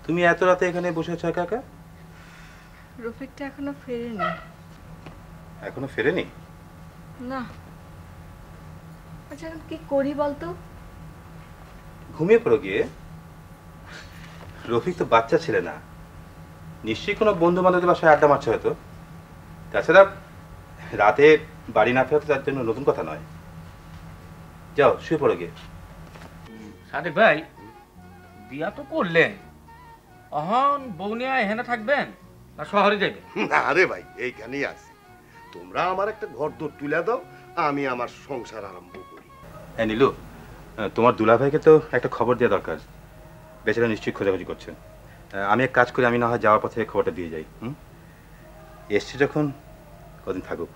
তুমি এত রাতে এখানে বসে আছো একা একা? রফিকটা এখনো ফেরেনি। এখনো ফেরেনি? না। আচ্ছা কি করি বলতো? ঘুমিয়ে পড়ো গিয়ে। রফিক তো বাচ্চা ছেলে না, নিশ্চয়ই কোনো বন্ধু বান্ধবদের বাসায় আড্ডা মারছে হয়তো। তাছাড়া রাতে বাড়ি না ফেরা তো তার জন্য নতুন কথা নয়। যাও শুয়ে পড়ো গিয়ে। সাদেক ভাই, বিয়া তো করলেন, অহন বউ নিয়ে এখানে থাকবেন না শহরে যাবেন? আরে ভাই এইখানেই আছি, তোমরা আমার একটা ঘর দোর তুলে দাও, আমি আমার সংসার আরম্ভ করি। হ্যাঁ নীলু, তোমার দুলাভাইকে তো একটা খবর দেওয়া দরকার, বেচারা নিশ্চয়ই খোঁজাখুঁজি করছেন। আমি এক কাজ করি, আমি না হয় যাওয়ার পথে খবরটা দিয়ে যাই। এসছি যখন কদিন থাকুক।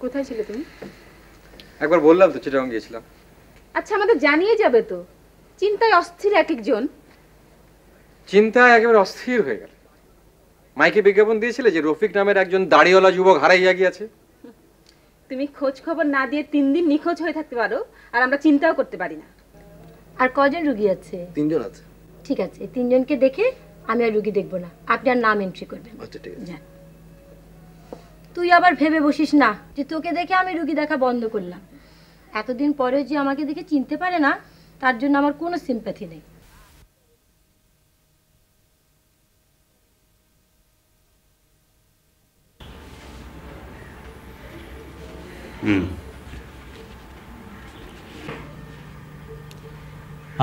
কোথায় ছিলে তুমি? একবার বললাম তো, চিটাগাং গিয়েছিলাম। আচ্ছা আমাদের জানিয়ে যাবে তো, চিন্তায় অস্থির এক একজন। চিন্তায় একেবারে অস্থির হয়ে গেল। মাইকে বিজ্ঞাপন দিয়েছিলে যে রফিক নামের একজন দাড়িওয়ালা যুবক হারাইয়া গিয়েছে। তুমি খোঁজ খবর না দিয়ে 3 দিন নিখোঁজ হয়ে থাকতে পারো, আর আমরা চিন্তাও করতে পারি না। আর কজন রোগী আছে? 3 জন আছে। ঠিক আছে, 3 জনকে দেখে আমি আর রোগী দেখবো না, আপনি আর নাম এন্ট্রি করবেন। আচ্ছা ঠিক আছে। যান। তুই আবার ভেবে বসিস না যে তোকে দেখে আমি রোগী দেখা বন্ধ করলাম। এতদিন পরে যে আমাকে দেখে চিনতে পারে না, তার জন্য আমার কোনো সিম্প্যাথি নেই।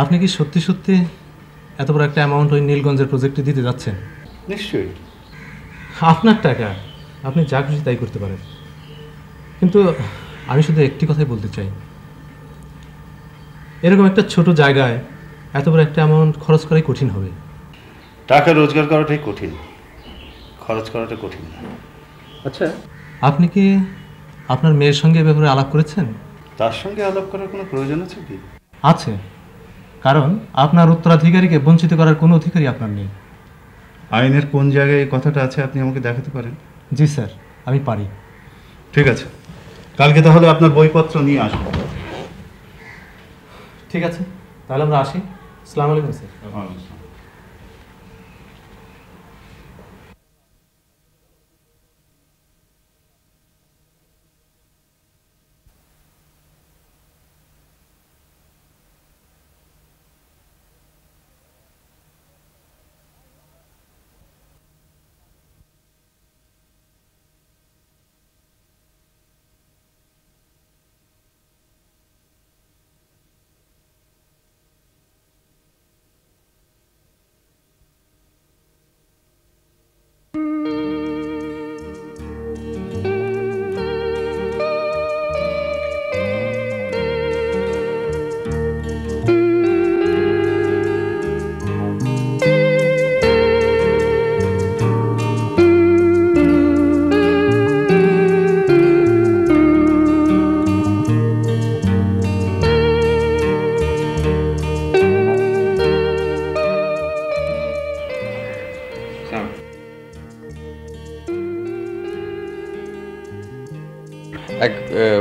আপনি কি সত্যি সত্যি এত বড় একটা অ্যামাউন্ট ওই নীলগঞ্জের প্রজেক্টে দিতে যাচ্ছেন? নিশ্চয়ই। আপনার টাকা, আপনি যা খুশি তাই করতে পারেন, কিন্তু আমি শুধু একটি কথাই বলতে চাই, এরকম একটা ছোট জায়গায় এত বড় একটা অ্যামাউন্ট খরচ করাই কঠিন হবে। টাকা রোজগার করাটাই কঠিন, খরচ করাটা কঠিন না। আচ্ছা, আপনি কি আপনার মেয়ের সঙ্গে এ ব্যাপারে আলাপ করেছেন? তার সঙ্গে আলাপ করার কোনো প্রয়োজন আছে কি? আছে, কারণ আপনার উত্তরাধিকারীকে বঞ্চিত করার কোনো অধিকারই আপনার নেই। আইনের কোন জায়গায় এই কথাটা আছে আপনি আমাকে দেখাতে পারেন? জি স্যার, আমি পারি। ঠিক আছে, কালকে তাহলে আপনার বইপত্র নিয়ে আসবো। ঠিক আছে, তাহলে আমরা আসি। আসসালামু আলাইকুম স্যার।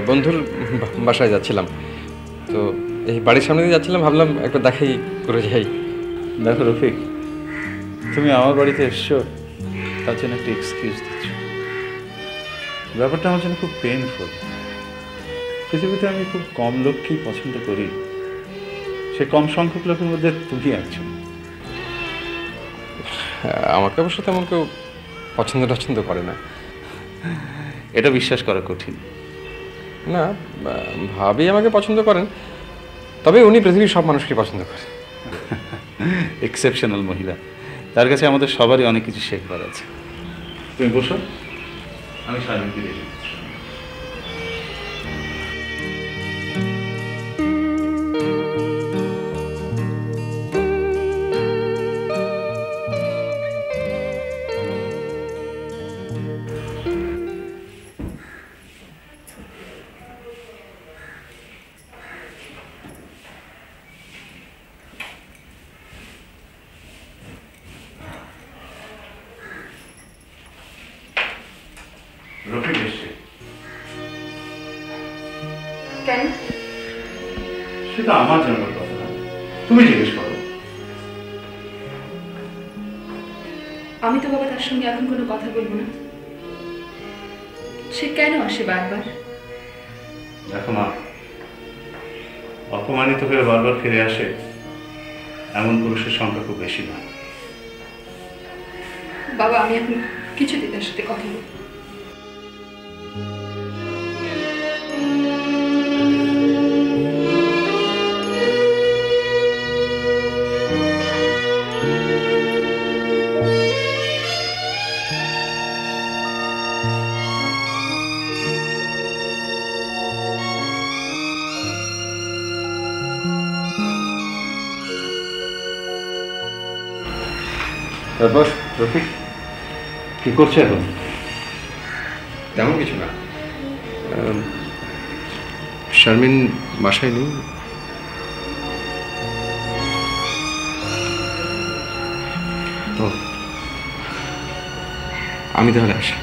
বন্ধুর বাসায় যাচ্ছিলাম, তো এই বাড়ির সামনে দিয়ে যাচ্ছিলাম, ভাবলাম একবার দেখাই করে যাই। দেখো রফিক, তুমি আমার বাড়িতে এসছো, তার জন্য একটা এক্সকিউজ দিচ্ছ। ব্যাপারটা আমার জন্য খুব পেইনফুল। পৃথিবীতে আমি খুব কম লোককেই পছন্দ করি, সে কম সংখ্যক লোকের মধ্যে তুমি একজন। আমাকে অবশ্য তেমন কেউ পছন্দ করে না। এটা বিশ্বাস করা কঠিন। না, ভাবি আমাকে পছন্দ করেন, তবে উনি পৃথিবীর সব মানুষকে পছন্দ করেন। এক্সেপশনাল মহিলা, তার কাছে আমাদের সবারই অনেক কিছু শেখবার আছে। তুমি বসো, আমি শারমিনকে দেখে দিচ্ছি। রফিক এসছে। কেন? সেটা আমার জানার কথা না, তুমি জিজ্ঞেস করো। আমি তো বাবা তার সঙ্গে এখন কোনো কথা বলবো না। সে কেন আসে বারবার? দেখো মা, অপমানিত হয়ে বারবার ফিরে আসে এমন পুরুষের সংখ্যা খুব বেশি না। বাবা, আমি এখন কিছুতে তার সাথে কথা বলবো। তারপর রফিক কি করছে এখন? তেমন কিছু না। শারমিন বাসায় নেই। তো আমি তাহলে আসি।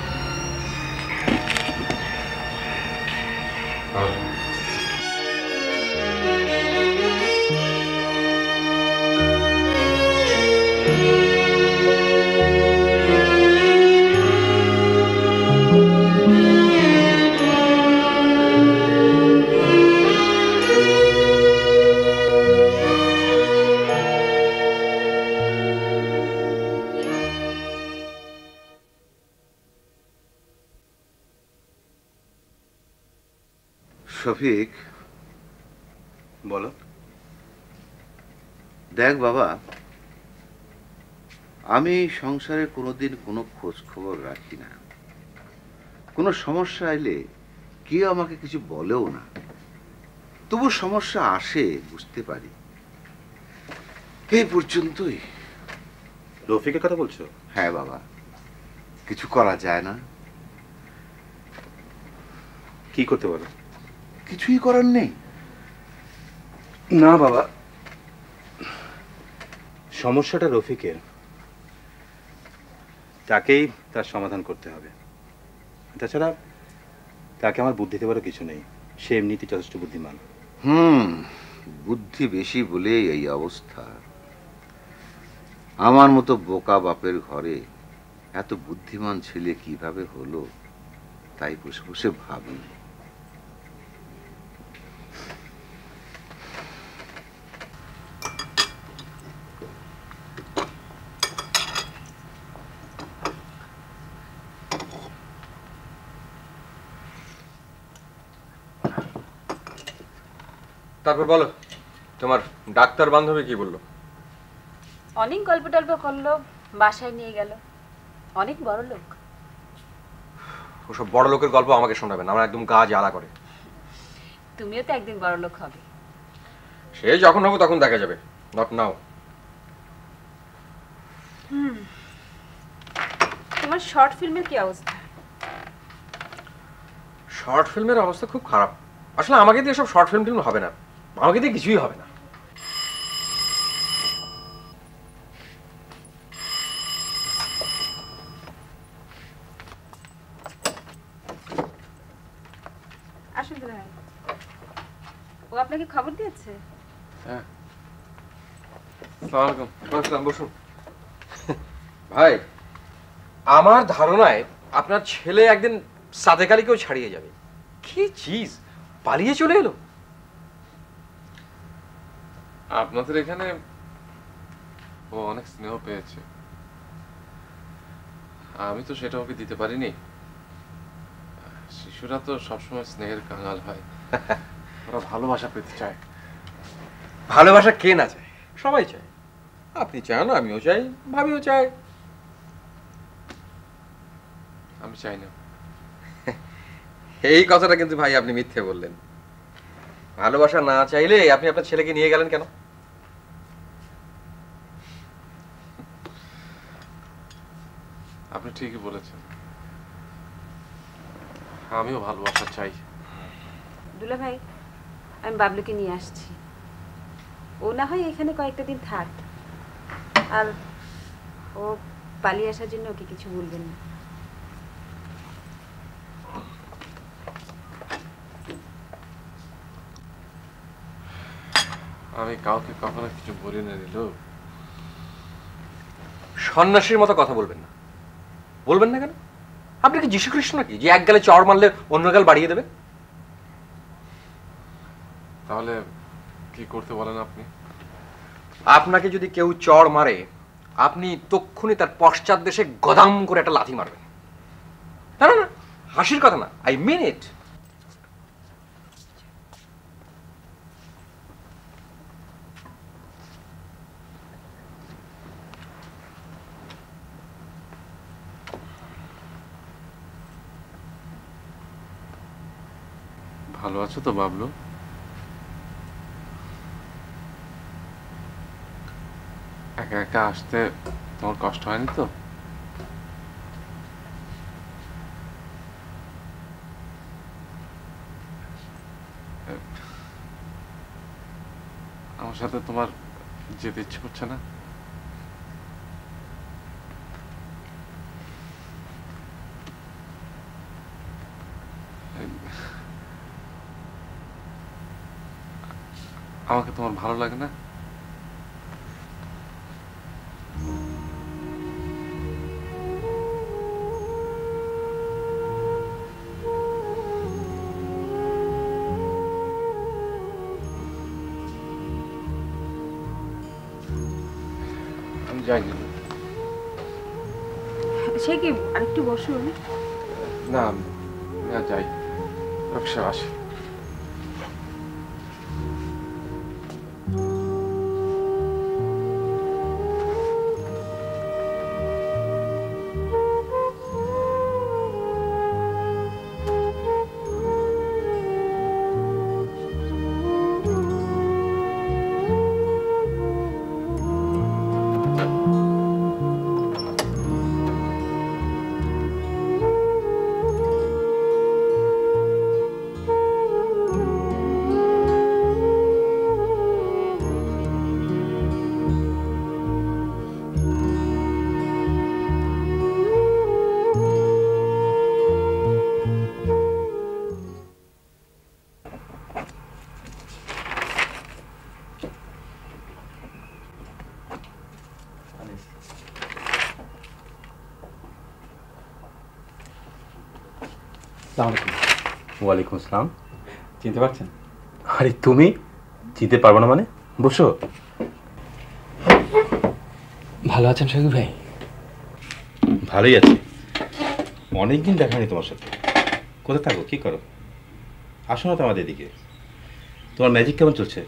শফিক, বলো। দেখ বাবা, আমি সংসারে কোনোদিন কোনো খোঁজ খবর রাখি না। কোনো সমস্যা এলে কেউ আমাকে কিছু বলেও না, তবু সমস্যা আসে বুঝতে পারি, এই পর্যন্তই। রফিকের কথা বলছো? হ্যাঁ বাবা, কিছু করা যায় না। কি করতে পারো? কিছুই করার নেই। না বাবা, সমস্যাটা রফিকের, তাকেই তার সমাধান করতে হবে। তাছাড়া তাকে আমার বুদ্ধি দেওয়ারও কিছু নেই, সে এমনিতেই যথেষ্ট বুদ্ধিমান। বুদ্ধি বেশি বলে এই অবস্থা। আমার মতো বোকা বাপের ঘরে এত বুদ্ধিমান ছেলে কিভাবে হলো, তাই বসে বসে ভাবি। তারপর বলো, তোমার ডাক্তার বান্ধবী কি বললো? অনেক গল্প টল্প করলো, বাসায় নিয়ে গেল। অনেক বড় লোক। ওসব বড় লোকের গল্প আমাকে শোনাবেন, আমার একদম গা জ্বালা করে। তুমিও তো একদিন বড় লোক হবে। সে যখন হবো তখন দেখা যাবে, নট নাও। তোমার শর্ট ফিল্মের কি অবস্থা? শর্ট ফিল্মের অবস্থা খুব খারাপ। আসলে আমাকে দিয়ে সব শর্ট ফিল্ম হবে না, আমাকে দিয়ে কিছুই হবে না। আসুন কি খবর দিয়েছে? হ্যাঁ। আসসালামু আলাইকুম। বসুন। ভাই, আমার ধারণায় আপনার ছেলে একদিন সাদেক আলীকেও ছাড়িয়ে যাবে। কি চিজ, পালিয়ে চলে এলো। আপনাদের এখানে ও অনেক স্নেহ পেয়েছে, আমি তো সেটা ওকে দিতে পারিনি। শিশুরা তো সবসময় স্নেহের কাঙাল হয়, ওরা ভালোবাসা পেতে চায়। ভালোবাসা কে না চায়? সবাই চায়। আপনি চান, আমিও চাই, ভাবিও চাই। আমি চাই না। এই কথাটা কিন্তু ভাই আপনি মিথ্যে বললেন। ভালোবাসা না চাইলে আপনি আপনার ছেলেকে নিয়ে গেলেন কেন? আপনি ঠিকই বলেছেন, আমিও ভালোবাসা চাই। দুলা ভাই, আমি বাবলুকে নিয়ে আসছি। ও না হয় এখানে কয়েকটা দিন থাক, আর ও পালিয়ে আসার জন্য ওকে কিছু বলবেন না। আমি কাউকে কখনো কিছু বলি না দিল। সন্ন্যাসীর মতো কথা বলবেন না। বলবেন না কেন? আপনি কি যীশু খ্রিস্ট নাকি যে এক গালে চড় মারলে অন্য গাল বাড়িয়ে দেবে? তাহলে কি করতে বলেন আপনি? আপনাকে যদি কেউ চড় মারে, আপনি তক্ষুনি তার পশ্চাৎ দেশে গদাম করে একটা লাথি মারবেন। না না না, হাসির কথা না, আই মিন ইট। ভালো আছো তো বাবলু? একা একা আসতে তোমার কষ্ট হয়নি তো? আমার সাথে তোমার যেতে ইচ্ছে করছে না? আমাকে তোমার ভালো লাগে না? আমি যাইনি। সে কি, আরেকটু বসুন। না আমি আর যাই, রক্ষা আসি। ওয়ালাইকুম আসসালাম। চিনতে পারছেন? আরে তুমি চিনতে পারবো না মানে? বসো। ভালো আছেন শহীদ ভাই? ভালোই আছি। অনেকদিন দেখা নেই তোমার সাথে। কোথায় থাকো, কি করো? আসো না তো আমাদের এদিকে। তোমার ম্যাজিক কেমন চলছে?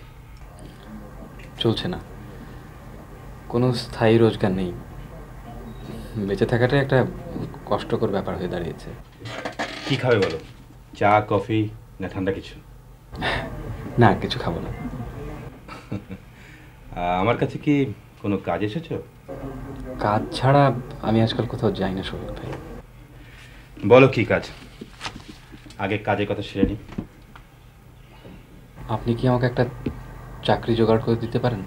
চলছে না, কোনো স্থায়ী রোজগার নেই। বেঁচে থাকাটাই একটা কষ্টকর ব্যাপার হয়ে দাঁড়িয়েছে। কি খাবে বলো? চা, কফি না ঠান্ডা কিছু? না, কিছু খাবো না। আমার কাছে কি কোনো কাজ এসেছো? কাজ ছাড়া আমি আজকাল কোথাও যাই না শহীদ ভাই। বলো কি কাজ? আগে কাজের কথা সেরে নি। আপনি কি আমাকে একটা চাকরি জোগাড় করে দিতে পারেন?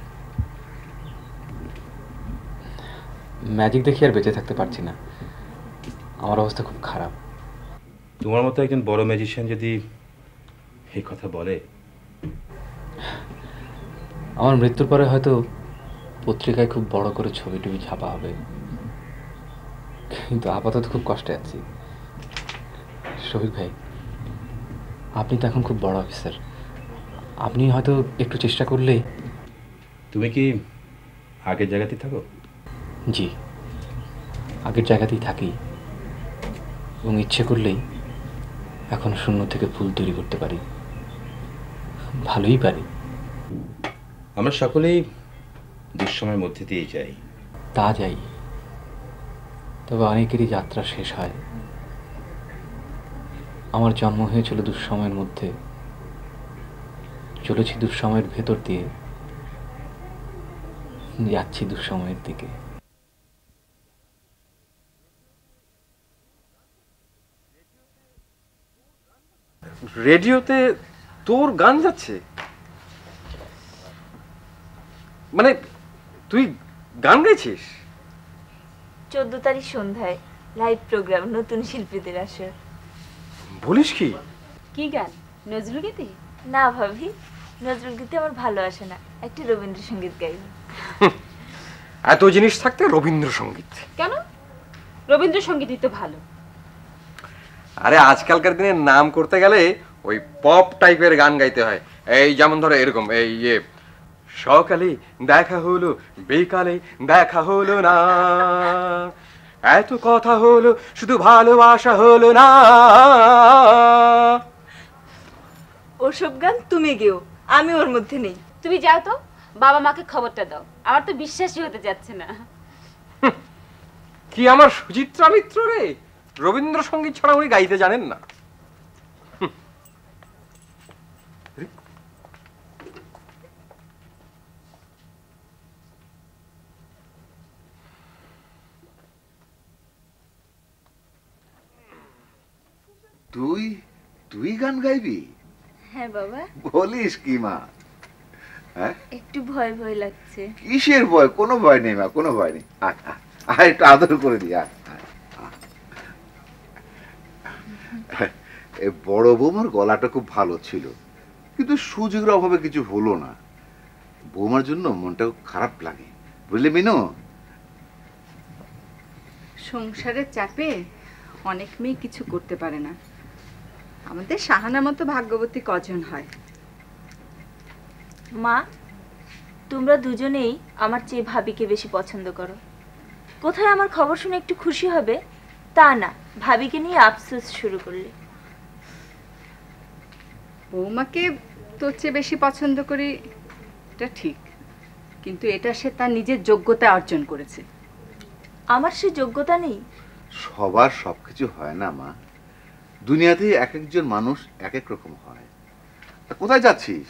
ম্যাজিক দেখে আর বেঁচে থাকতে পারছি না, আমার অবস্থা খুব খারাপ। তোমার মতো একজন বড় ম্যাজিশিয়ান যদি এই কথা বলে। আমার মৃত্যুর পরে হয়তো পত্রিকায় খুব বড় করে ছবি টবি ছাপা হবে, কিন্তু আপাতত খুব কষ্টে আছি। শফিক ভাই, আপনি তো এখন খুব বড় অফিসার, আপনি হয়তো একটু চেষ্টা করলেই। তুমি কি আগের জায়গাতেই থাকো? জি, আগের জায়গাতেই থাকি, এবং ইচ্ছে করলেই এখন শূন্য থেকে ফুল তৈরি করতে পারি, ভালোই পারি। আমরা সকলেই দুঃসময়ের মধ্যে দিয়ে যাই। তা যাই, তবে অনেকেরই যাত্রা শেষ হয়। আমার জন্ম হয়েছিল দুঃসময়ের মধ্যে, চলেছি দুঃসময়ের ভেতর দিয়ে, যাচ্ছি দুঃসময়ের দিকে। রেডিওতে তোর গান যাচ্ছে? মানে তুই গান গাইছিস? 14 তারিখ সন্ধ্যায় লাইভ প্রোগ্রাম, নতুন শিল্পীদের আসর। বলিস কি? কি গান? নজরুল গীতি? না ভাবি, নজরুল গীতি আমার ভালো আসে না, একটি রবীন্দ্রসঙ্গীত গাইব। এত জিনিস থাকতে রবীন্দ্রসঙ্গীত কেন? রবীন্দ্রসঙ্গীতই তো ভালো। আরে আজকালকার দিনে নাম করতে গেলে ওই পপ টাইপের গান গাইতে হয়। এই যেমন ধরো এরকম, এই সকালে দেখা হলো, বিকালে দেখা হলো না, এত কথা হলো, শুধু ভালোবাসা হলো না। ওসব গান তুমি গেও, আমি ওর মধ্যে নেই। তুমি যাও তো, বাবা মাকে খবরটা দাও, আমার তো বিশ্বাসই হতে যাচ্ছে না। কি আমার সুচিত্রা মিত্র রে, রবীন্দ্রসঙ্গীত ছাড়া উনি গাইতে জানেন না। তুই তুই গান গাইবি? হ্যাঁ বাবা। বলিস কি মা? হ্যাঁ, একটু ভয় ভয় লাগছে। কিসের ভয়? কোনো ভয় নেই মা, কোনো ভয় নেই। আয় একটু আদর করে দি। বড় বৌমার গলাটা খুব ভালো ছিল, কিন্তু সুযোগের অভাবে কিছু হলো না। বৌমার জন্য মনটা খারাপ লাগে, বুঝলে মিনু? সংসারের চাপে অনেক মেয়ে কিছু করতে পারে না। আমাদের শাহানার মতো ভাগ্যবতী কজন হয়? মা, তোমরা দুজনেই আমার চেয়ে ভাবিকে বেশি পছন্দ করো। কোথায় আমার খবর শুনে একটু খুশি হবে তা না, ভাবিকে নিয়ে আফসোস শুরু করলে। বৌমাকে তোর চেয়ে বেশি পছন্দ করি, এটা ঠিক, কিন্তু এটা সে তার নিজের যোগ্যতা অর্জন করেছে। আমার সে যোগ্যতা নেই। সবার সবকিছু হয় না মা, দুনিয়াতে এক একজন মানুষ এক এক রকম হয়। কোথায় যাচ্ছিস?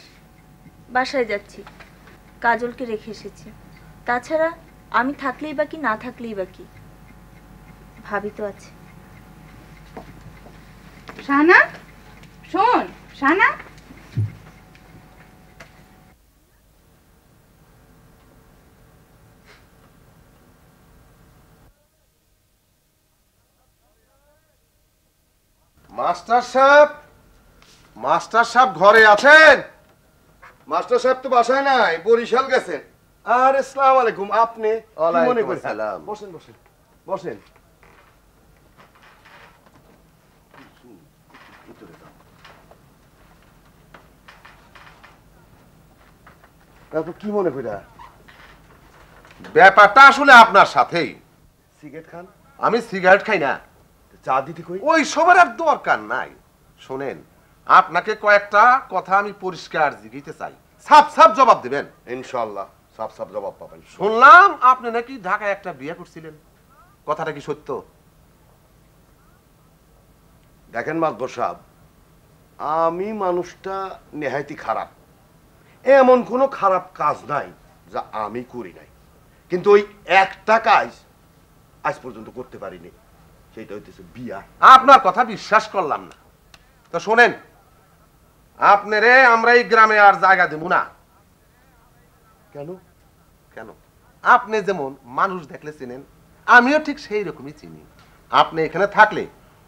বাসায় যাচ্ছি, কাজলকে রেখে এসেছি। তাছাড়া আমি থাকলেই বাকি, না থাকলেই বাকি, ভাবি তো আছে। শাহানা, শোন শাহানা। মাস্টার সাহেব, মাস্টার সাহেব ঘরে আছেন? মাস্টার সাহেব তো বাসায় নাই, বরিশাল গেছেন। আর আসসালামু আলাইকুম। আপনি কি মনে করছেন? বসেন বসেন বসেন। তারপর কি মনে কইরা? ব্যাপারটা আসলে আপনার সাথেই। সিগারেট খান? আমি সিগারেট খাই না। চা দিতে কই? ওই সবার আর দরকার নাই। শোনেন, আপনাকে কয়েকটা কথা আমি পরিষ্কার জিজ্ঞাসা চাই, সাফ সাফ জবাব দিবেন। ইনশাআল্লাহ সাফ সাফ জবাব পাবেন। শুনলাম আপনি নাকি ঢাকায় একটা বিয়ে করছিলেন, কথাটা কি সত্য? দেখেন মাতবর সাহেব, আমি মানুষটা নেহায়তি খারাপ, এমন কোনো খারাপ কাজ নাই যা আমি করি নাই, কিন্তু ওই একটা কাজ আজ পর্যন্ত করতে পারিনি, সেটা হইতেছে বিয়া। আপনার কথা বিশ্বাস করলাম না। তো শোনেন, আপনারে আমরা এই গ্রামে আর জায়গা দেব না। কেন? কেন? আপনি যেমন মানুষ দেখলে চিনেন, আমিও ঠিক সেই রকমই চিনি। আপনি এখানে থাকলে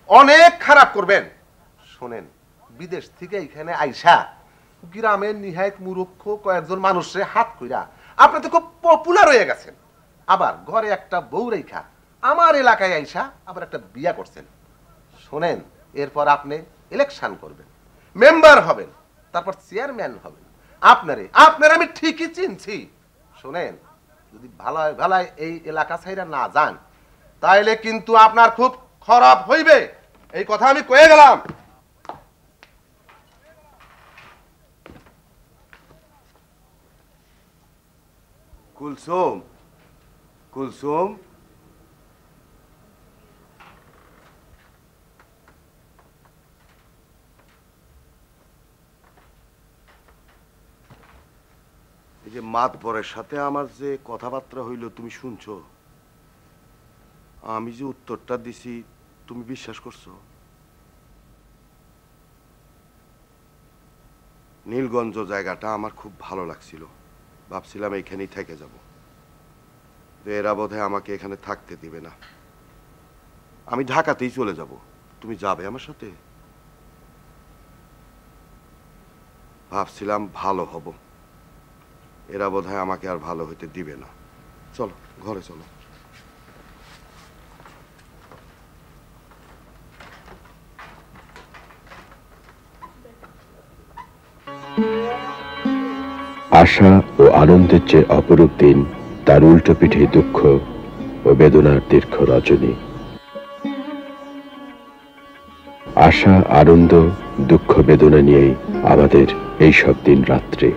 অনেক খারাপ করবেন। শোনেন, বিদেশ থেকে এখানে আইসা গ্রামের নিহায়ত মূর্খ কয়েকজন মানুষের হাত কইরা আপনি তো খুব পপুলার হয়ে গেছেন। আবার ঘরে একটা বউ রেখা আমার এলাকায় আইসা আবার একটা বিয়া করছেন। শোনেন, এরপর আপনি ইলেকশন করবেন, মেম্বার হবেন, তারপর চেয়ারম্যান হবেন। আপনার আমি ঠিকই চিনছি। শোনেন, যদি ভালোয় ভালোয় এই এলাকা ছাইরা না যান তাইলে কিন্তু আপনার খুব খারাপ হইবে, এই কথা আমি কয়ে গেলাম। কুলসুম, কুলসুম, এই যে মাতবরের সাথে আমার যে কথাবার্তা হইল তুমি শুনছো? আমি যে উত্তরটা দিছি তুমি বিশ্বাস করছো? নীলগঞ্জ জায়গাটা আমার খুব ভালো লাগছিল, ভাবছিলাম এইখানেই থেকে যাব। এরা বোধহয় আমাকে এখানে থাকতে দিবে না, আমি ঢাকাতেই চলে যাব। তুমি যাবে আমার সাথে? ভাবছিলাম ভালো হব, এরা বোধহয় আমাকে আর ভালো হইতে দিবে না। চলো ঘরে চলো। আশা ও আনন্দের যে অপরূপ দিন, তার উল্টো পিঠে দুঃখ ও বেদনার দীর্ঘ রজনী। আশা, আনন্দ, দুঃখ, বেদনা নিয়েই আমাদের এই সব দিন রাত্রি।